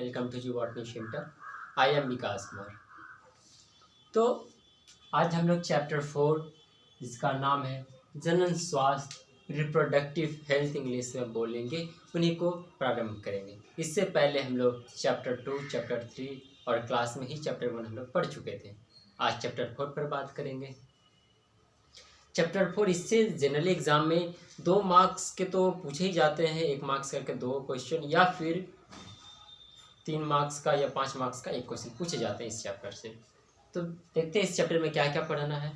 Welcome to G Botany Centre. I am Vikas Kumar. तो आज हम लोग चैप्टर 4 जिसका नाम है जनन स्वास्थ्य रिप्रोडक्टिव हेल्थ इंग्लिश में बोलेंगे, उन्हीं को प्रारंभ करेंगे। इससे पहले हम लोग चैप्टर 2, चैप्टर 3 और क्लास में ही चैप्टर 1 हम लोग पढ़ चुके थे। आज चैप्टर 4 पर बात करेंगे। चैप्टर 4 इससे जनरली एग्जाम में 2 मार्क्स के तो पूछे ही जाते हैं, 1 मार्क्स करके 2 क्वेश्चन या फिर 3 मार्क्स का या 5 मार्क्स का 1 क्वेश्चन पूछे जाते हैं इस चैप्टर से। तो देखते हैं इस चैप्टर में क्या क्या पढ़ना है।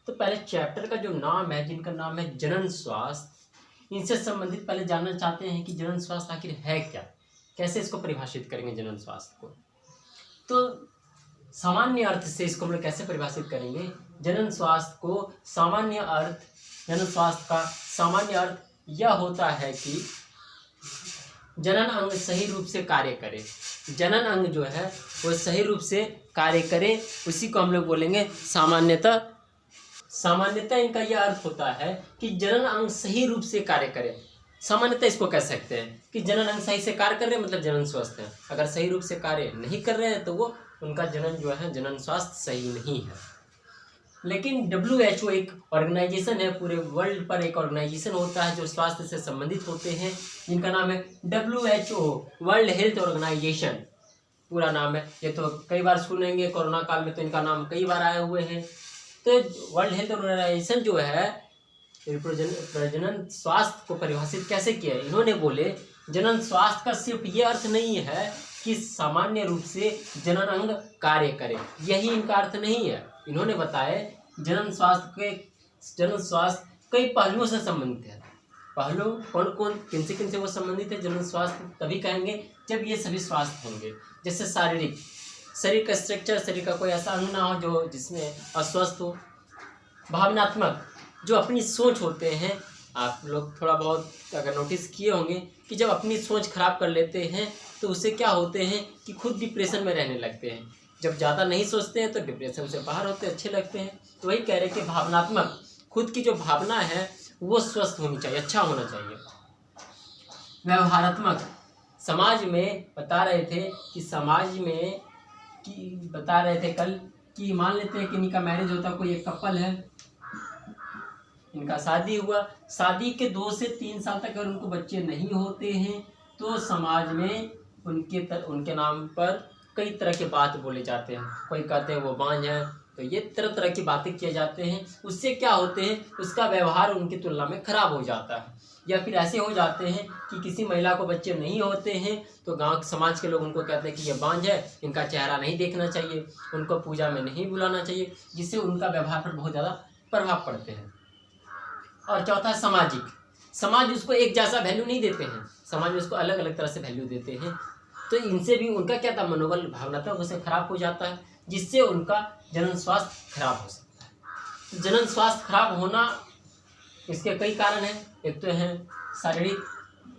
तो पहले चैप्टर का जो नाम है, जिनका नाम है जनन स्वास्थ्य, इनसे संबंधित पहले जानना चाहते हैं कि जनन स्वास्थ्य आखिर है क्या, कैसे इसको परिभाषित करेंगे जनन स्वास्थ्य को। तो सामान्य अर्थ से इसको हम लोग कैसे परिभाषित करेंगे। जनन स्वास्थ्य को जनन स्वास्थ्य का सामान्य अर्थ यह होता है कि जनन अंग सही रूप से कार्य करे। जनन अंग जो है वो सही रूप से कार्य करे, उसी को हम लोग बोलेंगे सामान्यतः इनका यह अर्थ होता है कि जनन अंग सही रूप से कार्य करे। सामान्यतः इसको कह सकते हैं कि जनन अंग सही से कार्य कर रहे हैं, मतलब जनन स्वस्थ है। अगर सही रूप से कार्य नहीं कर रहे हैं तो वो उनका जनन जो है जनन स्वास्थ्य सही नहीं है। लेकिन WHO एक ऑर्गेनाइजेशन है, पूरे वर्ल्ड पर एक ऑर्गेनाइजेशन होता है जो स्वास्थ्य से संबंधित होते हैं, जिनका नाम है WHO वर्ल्ड हेल्थ ऑर्गेनाइजेशन, पूरा नाम है। ये तो कई बार सुनेंगे, कोरोना काल में तो इनका नाम कई बार आए हुए हैं। तो वर्ल्ड हेल्थ ऑर्गेनाइजेशन जो है प्रजनन स्वास्थ्य को परिभाषित कैसे किया है, इन्होंने बोले जनन स्वास्थ्य का सिर्फ ये अर्थ नहीं है कि सामान्य रूप से जनन अंग कार्य करे, यही इनका अर्थ नहीं है। इन्होंने बताया जनन स्वास्थ्य कई पहलुओं से संबंधित है। पहलू कौन किन से वो संबंधित है जनन स्वास्थ्य, तभी कहेंगे जब ये सभी स्वास्थ्य होंगे। जैसे शरीर का स्ट्रक्चर, शरीर का कोई ऐसा अंग ना हो जो जिसमें अस्वस्थ हो। भावनात्मक, जो अपनी सोच होते हैं, आप लोग थोड़ा बहुत अगर नोटिस किए होंगे कि जब अपनी सोच खराब कर लेते हैं तो उससे क्या होते हैं कि खुद डिप्रेशन में रहने लगते हैं। जब ज़्यादा नहीं सोचते हैं तो डिप्रेशन से बाहर होते अच्छे लगते हैं। तो वही कह रहे कि भावनात्मक, खुद की जो भावना है वो स्वस्थ होनी चाहिए, अच्छा होना चाहिए। व्यवहारात्मक, समाज में बता रहे थे कल कि मान लेते हैं कि इनका मैरिज होता, कोई एक कपल है, इनका शादी हुआ, शादी के 2 से 3 साल तक अगर उनको बच्चे नहीं होते हैं तो समाज में उनके नाम पर कई तरह के बात बोले जाते हैं। कोई कहते हैं वो बांझ है, तो ये तरह तरह की बातें किए जाते हैं। उससे क्या होते हैं, उसका व्यवहार उनकी तुलना में खराब हो जाता है। या फिर ऐसे हो जाते हैं कि किसी महिला को बच्चे नहीं होते हैं तो गांव समाज के लोग उनको कहते हैं कि ये बांझ है, इनका चेहरा नहीं देखना चाहिए, उनको पूजा में नहीं बुलाना चाहिए, जिससे उनका व्यवहार पर बहुत ज़्यादा प्रभाव पड़ते हैं। और चौथा सामाजिक, समाज उसको एक जैसा वैल्यू नहीं देते हैं, समाज में उसको अलग अलग तरह से वैल्यू देते हैं। तो इनसे भी उनका क्या था, मनोबल भावनात्मक उससे खराब हो जाता है, जिससे उनका जनन स्वास्थ्य खराब हो सकता है। जनन स्वास्थ्य खराब होना, इसके कई कारण हैं। एक तो है शारीरिक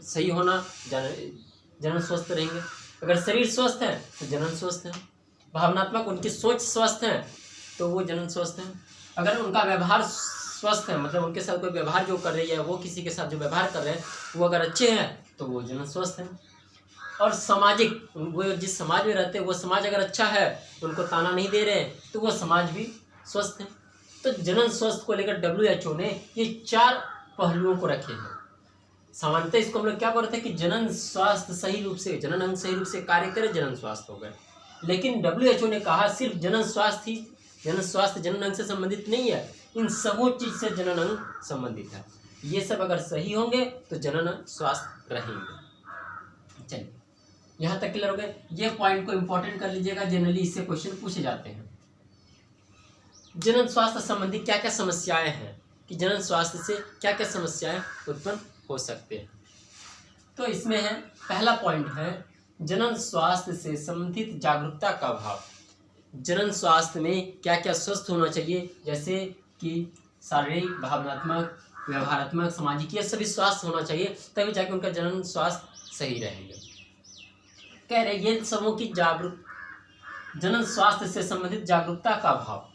सही होना, जनन स्वस्थ रहेंगे। अगर शरीर स्वस्थ है तो जनन स्वस्थ है। भावनात्मक, उनकी सोच स्वस्थ है तो वो जनन स्वस्थ है। अगर उनका व्यवहार स्वस्थ है, मतलब उनके साथ कोई व्यवहार जो कर रही है, वो किसी के साथ जो व्यवहार कर रहे हैं वो अगर अच्छे हैं तो वो जनन स्वस्थ है। और सामाजिक, वो जिस समाज में रहते हैं वो समाज अगर अच्छा है, उनको ताना नहीं दे रहे हैं, तो वो समाज भी स्वस्थ है। तो जनन स्वस्थ को लेकर WHO ने ये 4 पहलुओं को रखे हैं। सामान्यतः इसको हम लोग क्या बोल रहे थे कि जनन स्वास्थ्य सही रूप से, जनन अंग सही रूप से कार्य करे, जनन स्वास्थ्य हो गए। लेकिन WHO ने कहा सिर्फ जनन स्वास्थ्य जनन अंग से संबंधित नहीं है, इन सबों चीज से जनन अंग संबंधित है। ये सब अगर सही होंगे तो जनन अंग स्वास्थ्य रहेंगे। चलिए, यहाँ तक क्लियर हो गए। ये पॉइंट को इंपॉर्टेंट कर लीजिएगा, जनरली इससे क्वेश्चन पूछे जाते हैं। जनन स्वास्थ्य संबंधी क्या क्या समस्याएं हैं, कि जनन स्वास्थ्य से क्या क्या समस्याएं उत्पन्न हो सकते हैं। तो इसमें है, पहला पॉइंट है जनन स्वास्थ्य से संबंधित जागरूकता का अभाव। जनन स्वास्थ्य में क्या क्या स्वस्थ होना चाहिए, जैसे कि शारीरिक, भावनात्मक, व्यवहारात्मक, सामाजिक, ये सभी स्वास्थ्य होना चाहिए, तभी जाके उनका जनन स्वास्थ्य सही रहेंगे। कह रहे ये सबों की जनन स्वास्थ्य से संबंधित जागरूकता का अभाव,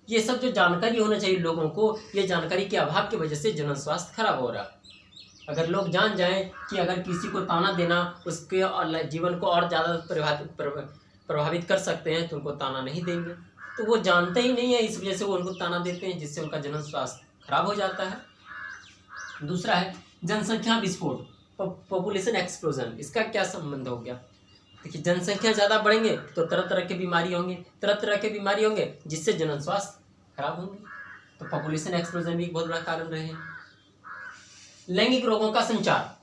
ये सब जो जानकारी होना चाहिए लोगों को, ये जानकारी के अभाव की वजह से जनन स्वास्थ्य खराब हो रहा है। अगर लोग जान जाएं कि अगर किसी को ताना देना उसके और जीवन को और ज़्यादा प्रभावित कर सकते हैं तो उनको ताना नहीं देंगे। तो वो जानते ही नहीं है, इस वजह से वो उनको ताना देते हैं, जिससे उनका जनन स्वास्थ्य खराब हो जाता है। दूसरा है जनसंख्या विस्फोट, पॉपुलेशन एक्सप्लोजन। इसका क्या संबंध हो गया? देखिए, जनसंख्या ज़्यादा बढ़ेंगे तो तरह तरह के बीमारी होंगे, तरह तरह के बीमारी होंगे जिससे जनन स्वास्थ्य खराब होंगे। तो पॉपुलेशन एक्सप्लोजन भी एक बहुत बड़ा कारण रहे। लैंगिक रोगों का संचार,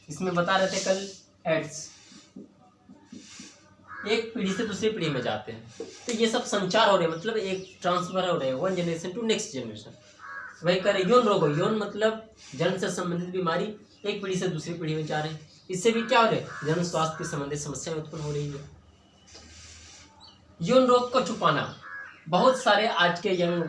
इसमें बता रहे थे कल, एड्स एक पीढ़ी से दूसरी पीढ़ी में जाते हैं, तो ये सब संचार हो रहे हैं, मतलब एक ट्रांसफर हो रहे हैं, one generation to next generation. वही कह रहे यौन रोग, यौन मतलब जन्म से संबंधित बीमारी एक पीढ़ी से दूसरी पीढ़ी में जा रहे हैं, इससे भी क्या हो रहा है, जन स्वास्थ्य से संबंधित समस्याएं उत्पन्न हो रही है। यौन रोग को छुपाना, बहुत सारे आज के यंग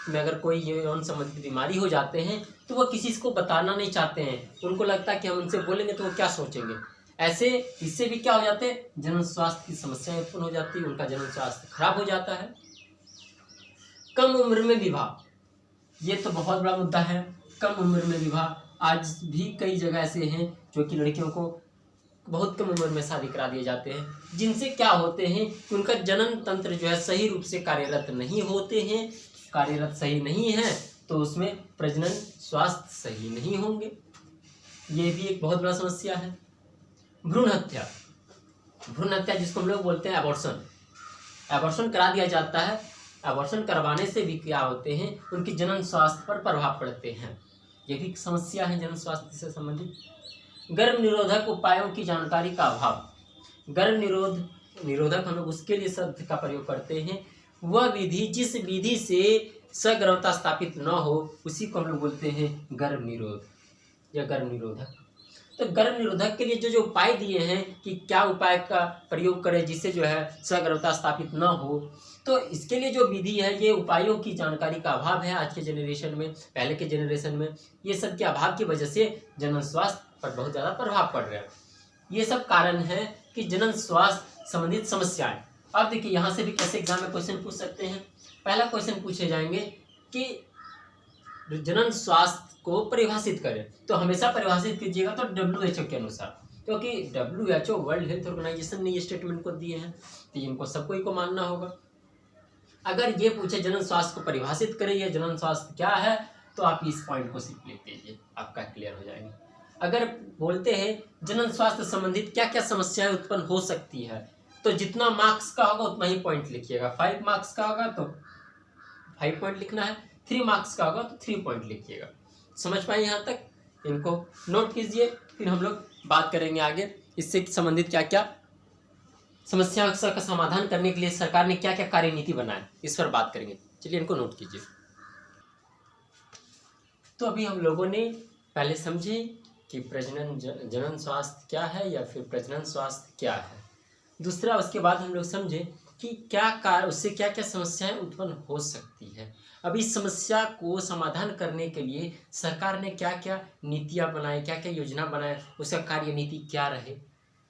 में अगर कोई यौन संबंधित बीमारी हो जाते हैं तो वो किसी को बताना नहीं चाहते हैं, उनको लगता है कि हम उनसे बोलेंगे तो वो क्या सोचेंगे। ऐसे इससे भी क्या हो जाते हैं, जन स्वास्थ्य की समस्याएं उत्पन्न हो जाती है, उनका जन स्वास्थ्य खराब हो जाता है। कम उम्र में विवाह, ये तो बहुत बड़ा मुद्दा है। कम उम्र में विवाह, आज भी कई जगह ऐसे हैं जो कि लड़कियों को बहुत कम उम्र में शादी करा दिए जाते हैं, जिनसे क्या होते हैं कि उनका जनन तंत्र जो है सही रूप से कार्यरत नहीं होते हैं, कार्यरत सही नहीं है तो उसमें प्रजनन स्वास्थ्य सही नहीं होंगे, ये भी एक बहुत बड़ा समस्या है। भ्रूण हत्या, भ्रूण हत्या जिसको हम लोग बोलते हैं एबॉर्शन, एबॉर्शन करा दिया जाता है। एबॉर्शन करवाने से भी क्या होते हैं, उनकी जनन स्वास्थ्य पर प्रभाव पड़ते हैं, ये भी समस्या है जनन स्वास्थ्य से संबंधित। गर्भ निरोधक उपायों की जानकारी का अभाव, गर्भ निरोधक हम लोग उसके लिए शब्द का प्रयोग करते हैं, वह विधि जिस विधि से सगर्भता स्थापित न हो उसी को हम लोग बोलते हैं गर्भ निरोध या गर्भ निरोधक। तो गर्भ निरोधक के लिए जो उपाय दिए हैं कि क्या उपाय का प्रयोग करें जिससे जो है सगर्भता स्थापित न हो, तो इसके लिए जो विधि है, ये उपायों की जानकारी का अभाव है आज के जनरेशन में। पहले के जनरेशन में ये सब के अभाव की वजह से जनन स्वास्थ्य पर बहुत ज़्यादा प्रभाव पड़ रहा है। ये सब कारण है कि जनन स्वास्थ्य संबंधित समस्याएं। अब देखिए, यहाँ से भी कैसे एग्जाम में क्वेश्चन पूछ सकते हैं। पहला क्वेश्चन पूछे जाएंगे कि जनन स्वास्थ्य को परिभाषित करें, तो हमेशा परिभाषित कीजिएगा तो WHO के अनुसार, क्योंकि WHO वर्ल्ड हेल्थ ऑर्गेनाइजेशन ने ये स्टेटमेंट को दिए हैं, तो इनको सबको ही को मानना होगा। अगर ये पूछे जनन स्वास्थ्य को परिभाषित करें या जनन स्वास्थ्य क्या है, तो आप इस पॉइंट को सिर्फ लिख दीजिए, आपका क्लियर हो जाएगा। अगर बोलते हैं जनन स्वास्थ्य संबंधित क्या क्या समस्याएं उत्पन्न हो सकती है, तो जितना मार्क्स का होगा उतना ही पॉइंट लिखिएगा। 5 मार्क्स का होगा तो 5 पॉइंट लिखना है, 3 मार्क्स का होगा तो 3 पॉइंट लिखिएगा। समझ पाए यहाँ तक? इनको नोट कीजिए, फिर हम लोग बात करेंगे आगे इससे संबंधित क्या क्या समस्या का समाधान करने के लिए सरकार ने क्या क्या कार्यनीति बनाए, इस पर बात करेंगे। चलिए इनको नोट कीजिए। तो अभी हम लोगों ने पहले समझे कि जनन स्वास्थ्य क्या है या फिर प्रजनन स्वास्थ्य क्या है। दूसरा, उसके बाद हम लोग समझे कि उससे क्या क्या समस्याएं उत्पन्न हो सकती है। अब इस समस्या को समाधान करने के लिए सरकार ने क्या क्या नीतियां बनाई, क्या क्या योजना बनाए, उसका कार्यनीति क्या रहे,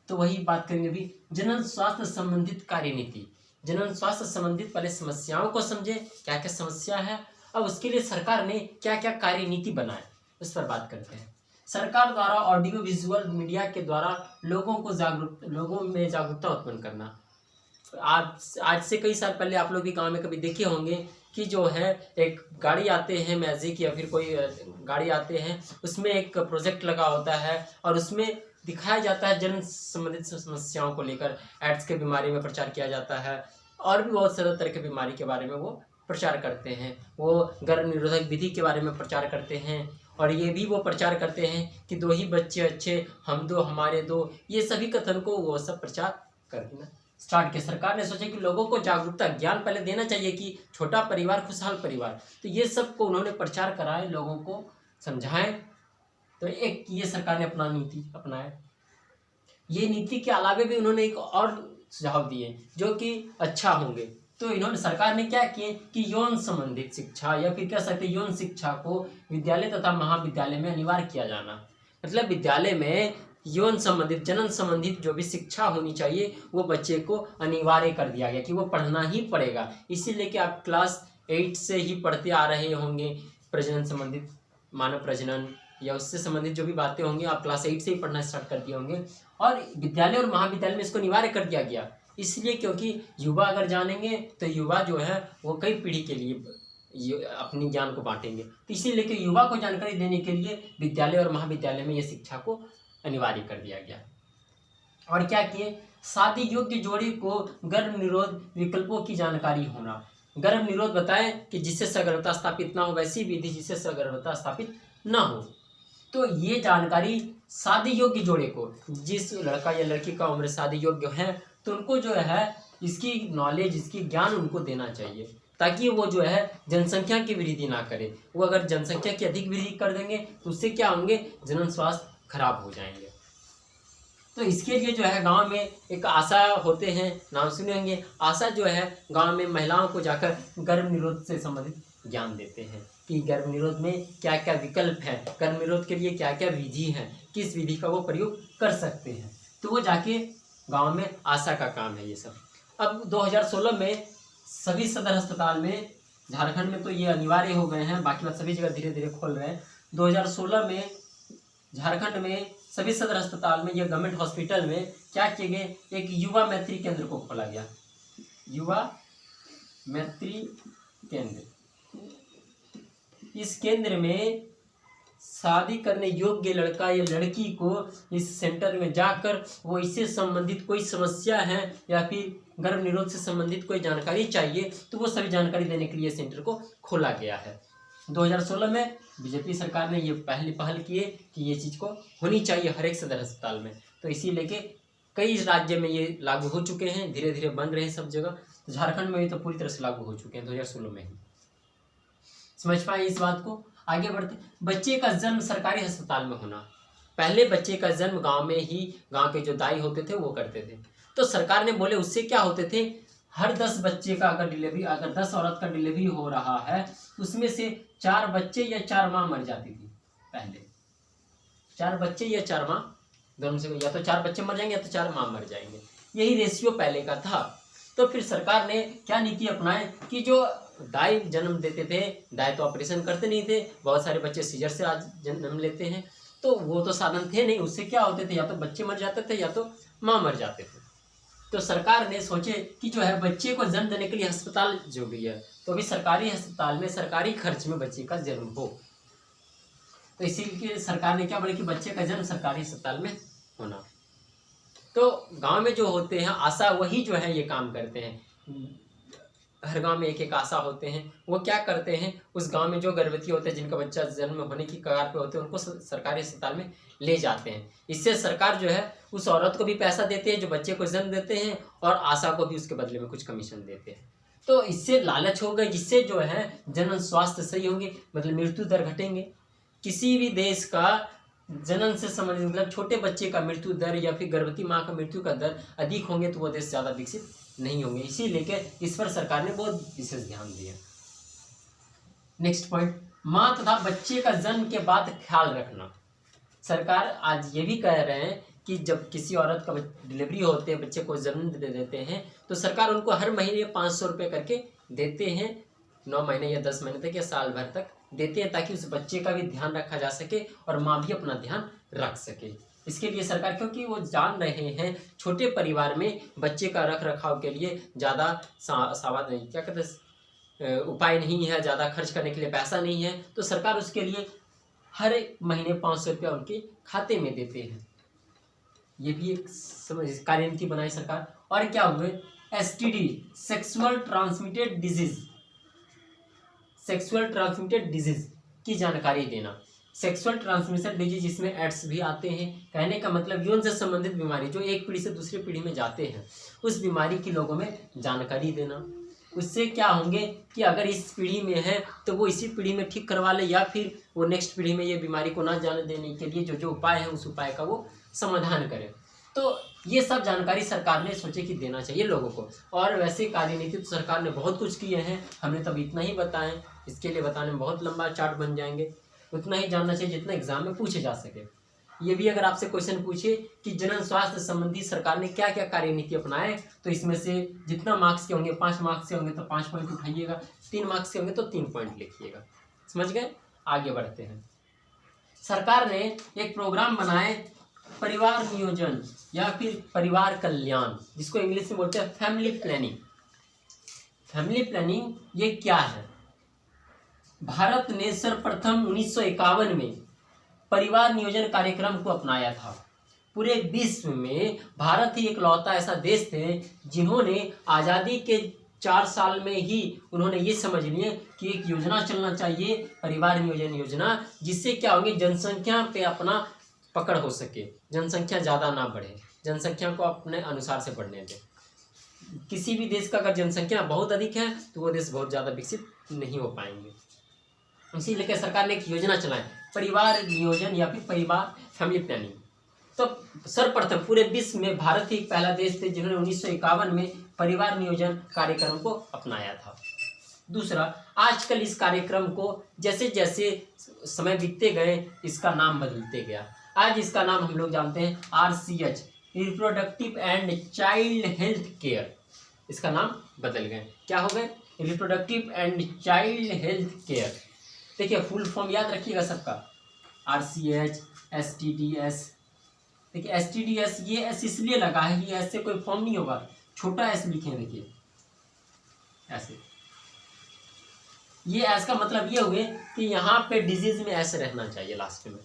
तो वही बात करेंगे। अभी जनन स्वास्थ्य संबंधित कार्यनीति, जनन स्वास्थ्य संबंधित पहले समस्याओं को समझे, क्या क्या समस्या है, अब उसके लिए सरकार ने क्या क्या कार्यनीति बनाए, उस पर बात करते हैं। सरकार द्वारा ऑडियो विजुअल मीडिया के द्वारा लोगों में जागरूकता उत्पन्न करना। आज से कई साल पहले आप लोग भी गांव में कभी देखे होंगे कि जो है एक गाड़ी आते हैं, मैजिक या फिर कोई गाड़ी आते हैं, उसमें एक प्रोजेक्ट लगा होता है और उसमें दिखाया जाता है जन संबंधित समस्याओं को लेकर, एड्स के बीमारी में प्रचार किया जाता है और भी बहुत सारे तरह के बीमारी के बारे में वो प्रचार करते हैं। वो गर्भ निरोधक विधि के बारे में प्रचार करते हैं और ये भी वो प्रचार करते हैं कि 2 ही बच्चे अच्छे, हम 2 हमारे 2, ये सभी कथन को वो सब प्रचार कर देना स्टार्ट किया। सरकार ने सोचा कि लोगों को जागरूकता, ज्ञान पहले देना चाहिए कि छोटा परिवार खुशहाल परिवार, तो ये सब को उन्होंने प्रचार कराए, लोगों को समझाएं। तो एक ये सरकार ने अपना नीति अपनाया। ये नीति के अलावे भी उन्होंने एक और सुझाव दिए जो कि अच्छा होंगे। तो इन्होंने, सरकार ने क्या किए कि यौन संबंधित शिक्षा या फिर कह सकते यौन शिक्षा को विद्यालय तथा महाविद्यालय में अनिवार्य किया जाना। मतलब विद्यालय में यौन संबंधित, जनन संबंधित जो भी शिक्षा होनी चाहिए वो बच्चे को अनिवार्य कर दिया गया कि वो पढ़ना ही पड़ेगा। इसीलिए कि आप क्लास 8 से ही पढ़ते आ रहे होंगे प्रजनन संबंधित, मानव प्रजनन, या उससे संबंधित जो भी बातें होंगी आप क्लास 8 से ही पढ़ना स्टार्ट कर दिए होंगे। और विद्यालय और महाविद्यालय में इसको अनिवार्य कर दिया गया, इसलिए क्योंकि युवा अगर जानेंगे तो युवा जो है वो कई पीढ़ी के लिए ये अपनी ज्ञान को बांटेंगे। तो इसीलिए कि युवा को जानकारी देने के लिए विद्यालय और महाविद्यालय में ये शिक्षा को अनिवार्य कर दिया गया। और क्या किए, शादी योग्य जोड़ी को गर्भ निरोध विकल्पों की जानकारी होना। गर्भ निरोध बताएं कि जिससे सगर्भता स्थापित ना हो, वैसी विधि जिससे सगर्भता स्थापित ना हो। तो ये जानकारी शादी योग्य जोड़े को, जिस लड़का या लड़की का उम्र शादी योग्य है तो उनको जो है इसकी नॉलेज, इसकी ज्ञान उनको देना चाहिए, ताकि वो जो है जनसंख्या की वृद्धि ना करे। वो अगर जनसंख्या की अधिक वृद्धि कर देंगे तो उससे क्या होंगे, जनन स्वास्थ्य खराब हो जाएंगे। तो इसके लिए जो है गांव में एक आशा होते हैं, नाम सुने होंगे। आशा जो है गांव में महिलाओं को जाकर गर्भ निरोध से संबंधित ज्ञान देते हैं कि गर्भ निरोध में क्या क्या विकल्प है, गर्भ निरोध के लिए क्या क्या विधि है, किस विधि का वो प्रयोग कर सकते हैं। तो वो जाके गांव में आशा का काम है ये सब। अब 2016 में सभी सदर अस्पताल में, झारखंड में तो ये अनिवार्य हो गए हैं, बाकी बात सभी जगह धीरे धीरे खोल रहे हैं। 2016 में झारखंड में सभी सदर अस्पताल में या गवर्नमेंट हॉस्पिटल में क्या किए गए, एक युवा मैत्री केंद्र को खोला गया। युवा मैत्री केंद्र, इस केंद्र में शादी करने योग्य लड़का या लड़की को इस सेंटर में जाकर वो इससे संबंधित कोई समस्या है या फिर गर्भ निरोध से संबंधित कोई जानकारी चाहिए तो वो सभी जानकारी देने के लिए सेंटर को खोला गया है। 2016 में बीजेपी सरकार ने ये पहल किए कि ये चीज़ को होनी चाहिए हर एक सदर अस्पताल में। तो इसी लेके कई राज्य में ये लागू हो चुके हैं, धीरे धीरे बन रहे हैं सब जगह। झारखंड में भी तो पूरी तरह से लागू हो चुके हैं 2016 में ही। समझ पाए इस बात को? आगे बढ़ते। बच्चे का जन्म सरकारी अस्पताल में होना। पहले बच्चे का जन्म गांव में ही, गांव के जो दाई होते थे वो करते थे। तो सरकार ने बोले उससे क्या होते थे, हर 10 बच्चे का अगर 10 औरत का डिलीवरी हो रहा है उसमें से 4 बच्चे या 4 माँ मर जाती थी। पहले 4 बच्चे या 4 माँ, दोनों से या तो 4 बच्चे मर जाएंगे या तो 4 माँ मर जाएंगे, यही रेशियो पहले का था। तो फिर सरकार ने क्या नीति अपनाए कि जो दाई जन्म देते थे, दाई तो ऑपरेशन करते नहीं थे, बहुत सारे बच्चे सीजर से आज जन्म लेते हैं, तो वो तो साधन थे नहीं, उससे क्या होते थे, या तो बच्चे मर जाते थे या तो माँ मर जाते थे। तो सरकार ने सोचे कि जो है बच्चे को जन्म देने के लिए अस्पताल जो भी है तो अभी सरकारी अस्पताल में सरकारी खर्च में बच्चे का जन्म हो। तो इसीलिए सरकार ने क्या बोला कि बच्चे का जन्म सरकारी अस्पताल में होना। तो गांव में जो होते हैं आशा, वही जो है ये काम करते हैं। हर गांव में एक एक आशा होते हैं, वो क्या करते हैं, उस गांव में जो गर्भवती होते हैं जिनका बच्चा जन्म होने की कगार पे होते हैं उनको सरकारी अस्पताल में ले जाते हैं। इससे सरकार जो है उस औरत को भी पैसा देते हैं जो बच्चे को जन्म देते हैं और आशा को भी उसके बदले में कुछ कमीशन देते हैं। तो इससे लालच हो गई, जिससे जो है जनन स्वास्थ्य सही होंगे, मतलब मृत्यु दर घटेंगे। किसी भी देश का जनन से संबंधित मतलब छोटे बच्चे का मृत्यु दर या फिर गर्भवती माँ का मृत्यु का दर अधिक होंगे तो वो देश ज़्यादा विकसित नहीं होंगे। इसी लेके इस पर सरकार ने बहुत विशेष ध्यान दिया। नेक्स्ट पॉइंट, माँ तथा बच्चे का जन्म के बाद ख्याल रखना। सरकार आज ये भी कह रहे हैं कि जब किसी औरत का डिलीवरी होते हैं, बच्चे को जन्म दे देते हैं, तो सरकार उनको हर महीने 500 रुपये करके देते हैं, 9 महीने या 10 महीने तक या साल भर तक देते हैं, ताकि उस बच्चे का भी ध्यान रखा जा सके और माँ भी अपना ध्यान रख सके। इसके लिए सरकार, क्योंकि वो जान रहे हैं छोटे परिवार में बच्चे का रख रखाव के लिए ज़्यादा सावधान नहीं, क्या कहते हैं, उपाय नहीं है, ज़्यादा खर्च करने के लिए पैसा नहीं है, तो सरकार उसके लिए हर महीने 500 रुपया उनके खाते में देते हैं। ये भी एक कार्यनीति बनाई सरकार। और क्या हुए, STD सेक्सुअल ट्रांसमिटेड डिजीज की जानकारी देना। सेक्सुअल ट्रांसमिशन डिजीज, इसमें एड्स भी आते हैं। कहने का मतलब यौन से संबंधित बीमारी जो एक पीढ़ी से दूसरी पीढ़ी में जाते हैं, उस बीमारी की लोगों में जानकारी देना। उससे क्या होंगे कि अगर इस पीढ़ी में है तो वो इसी पीढ़ी में ठीक करवा ले, या फिर वो नेक्स्ट पीढ़ी में ये बीमारी को ना जाने देने के लिए जो जो उपाय है उस उपाय का वो समाधान करे। तो ये सब जानकारी सरकार ने सोचे कि देना चाहिए लोगों को। और वैसे कार्यनीति तो सरकार ने बहुत कुछ किए हैं, हमने तब इतना ही बताएं, इसके लिए बताने में बहुत लंबा चार्ट बन जाएंगे। उतना ही जानना चाहिए जितना एग्जाम में पूछे जा सके। ये भी अगर आपसे क्वेश्चन पूछे कि जनन स्वास्थ्य संबंधी सरकार ने क्या क्या कार्यनीति अपनाए, तो इसमें से जितना मार्क्स के होंगे, 5 मार्क्स के होंगे तो 5 पॉइंट उठाइएगा, 3 मार्क्स के होंगे तो 3 पॉइंट लिखिएगा। समझ गए? आगे बढ़ते हैं। सरकार ने एक प्रोग्राम बनाए परिवार नियोजन या फिर परिवार कल्याण, जिसको इंग्लिश में बोलते हैं फैमिली प्लानिंग। फैमिली प्लानिंग ये क्या है? भारत ने सर्वप्रथम 1951 में परिवार नियोजन कार्यक्रम को अपनाया था। पूरे विश्व में भारत ही इकलौता ऐसा देश थे जिन्होंने आज़ादी के 4 साल में ही उन्होंने ये समझ लिए कि एक योजना चलना चाहिए, परिवार नियोजन योजना, जिससे क्या होगी, जनसंख्या पे अपना पकड़ हो सके, जनसंख्या ज़्यादा ना बढ़े, जनसंख्या को अपने अनुसार से बढ़ने दें। किसी भी देश का अगर जनसंख्या बहुत अधिक है तो वो देश बहुत ज़्यादा विकसित नहीं हो पाएंगे। इसीलिए सरकार ने एक योजना चलाई, परिवार नियोजन या फिर परिवार फैमिली प्लानिंग। तो सर्वप्रथम पूरे विश्व में भारत ही एक पहला देश थे जिन्होंने 1951 में परिवार नियोजन कार्यक्रम को अपनाया था। दूसरा, आजकल इस कार्यक्रम को जैसे जैसे समय बीतते गए इसका नाम बदलते गया। आज इसका नाम हम लोग जानते हैं RCH, reproductive and child health care. इसका नाम बदल गए, क्या हो गए, reproductive and child health care. देखिए फुल फॉर्म याद रखिएगा सबका, RCH, STDS। देखिए STDS ये एस इसलिए लगा है कि ऐसे कोई फॉर्म नहीं होगा, छोटा एस लिखे, देखिए ऐसे। ये एस का मतलब ये हुए कि यहाँ पे डिजीज में एस रहना चाहिए लास्ट में,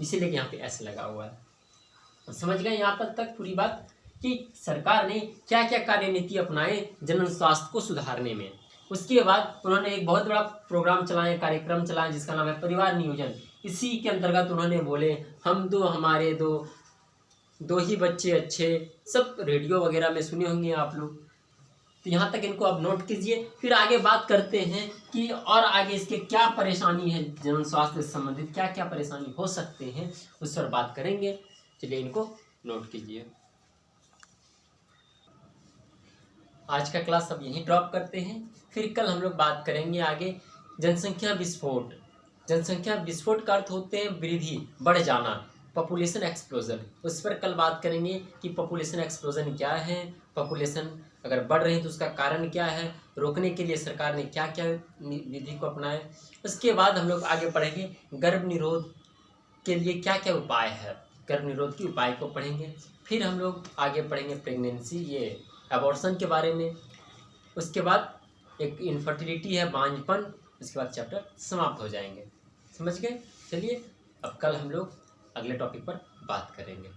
इसीलिए यहाँ पे एस लगा हुआ है। समझ गए यहाँ पर तक पूरी बात कि सरकार ने क्या क्या कार्यनीति अपनाए जन स्वास्थ्य को सुधारने में। उसके बाद उन्होंने एक बहुत बड़ा प्रोग्राम चलाए, कार्यक्रम चलाए, जिसका नाम है परिवार नियोजन। इसी के अंतर्गत उन्होंने बोले हम दो हमारे दो ही बच्चे अच्छे, सब रेडियो वगैरह में सुने होंगे आप लोग। तो यहाँ तक इनको अब नोट कीजिए, फिर आगे बात करते हैं कि और आगे इसके क्या परेशानी है, जन स्वास्थ्य से संबंधित क्या क्या परेशानी हो सकते हैं उस पर बात करेंगे। चलिए इनको नोट कीजिए। आज का क्लास अब यहीं ड्रॉप करते हैं, फिर कल हम लोग बात करेंगे आगे जनसंख्या विस्फोट। जनसंख्या विस्फोट का अर्थ होते हैं वृद्धि, बढ़ जाना, पॉपुलेशन एक्सप्लोजन। उस पर कल बात करेंगे कि पॉपुलेशन एक्सप्लोजन क्या है, पॉपुलेशन अगर बढ़ रही है तो उसका कारण क्या है, रोकने के लिए सरकार ने क्या क्या विधि को अपनाया। उसके बाद हम लोग आगे पढ़ेंगे गर्भ निरोध के लिए क्या क्या उपाय है, गर्भ निरोध के उपाय को पढ़ेंगे। फिर हम लोग आगे पढ़ेंगे प्रेगनेंसी, ये अबॉर्शन के बारे में। उसके बाद एक इनफर्टिलिटी है, बांझपन। उसके बाद चैप्टर समाप्त हो जाएंगे। समझ गए? चलिए अब कल हम लोग अगले टॉपिक पर बात करेंगे।